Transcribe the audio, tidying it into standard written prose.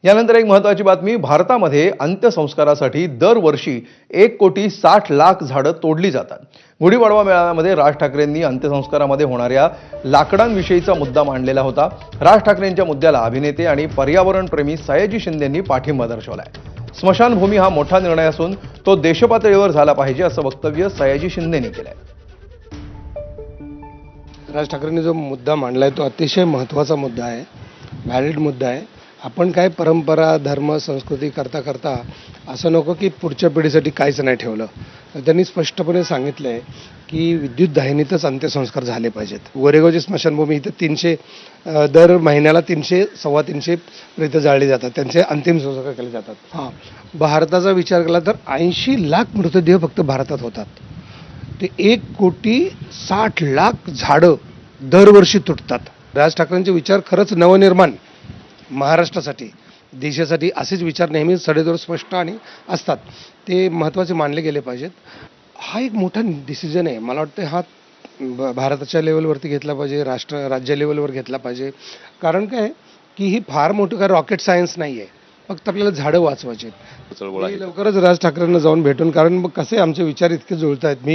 यानंतर एक महत्त्वाची बातमी, भारतामध्ये अंत्यसंस्कारासाठी दरवर्षी 1,60,00,000 झाडं तोडली जातात. गुढीपाडवा मेळाव्यामध्ये राज ठाकरेंनी अंत्यसंस्कारामध्ये होणाऱ्या लाकडांविषयीचा मुद्दा मांडलेला होता. राज ठाकरेंच्या मुद्द्याला अभिनेते आणि पर्यावरणप्रेमी सयाजी शिंदेंनी पाठिंबा दर्शवलाय. स्मशानभूमी हा मोठा निर्णय असून तो देशपातळीवर झाला पाहिजे असं वक्तव्य सयाजी शिंदेंनी केलंय. राज ठाकरेंनी जो मुद्दा मांडलाय तो अतिशय महत्त्वाचा मुद्दा आहे, व्हॅलिड मुद्दा आहे. आपण काय परंपरा, धर्म, संस्कृती करता करता असं नको की पुढच्या पिढीसाठी काहीच नाही ठेवलं. तर त्यांनी स्पष्टपणे सांगितलं आहे की विद्युत दाहिनीतच अंत्यसंस्कार झाले पाहिजेत. गोरेगावची स्मशानभूमी इथं 300 दर महिन्याला 300-350 प्रेतं जाळली जातात, त्यांचे अंतिम संस्कार केले जातात. हां, भारताचा विचार केला तर 80 लाख मृतदेह फक्त भारतात होतात. ते 1,60,00,000 झाडं दरवर्षी तुटतात. राज ठाकरेंचे विचार खरंच नवनिर्माण महाराष्ट्रासाठी, देशासाठी असेच विचार नेहमी सडेतोड स्पष्ट आणि असतात, ते महत्त्वाचे मानले गेले पाहिजेत. हा एक मोठा डिसिजन आहे. मला वाटतं हा भारताच्या लेवलवरती घेतला पाहिजे, राज्य लेवलवर घेतला पाहिजे. कारण काय की ही फार मोठं काय रॉकेट सायन्स नाही आहे, फक्त आपल्याला झाडं वाचवायची आहेत. लवकरच राज ठाकरेंना जाऊन भेटून, कारण मग कसे आमचे विचार इतके जुळत आहेत.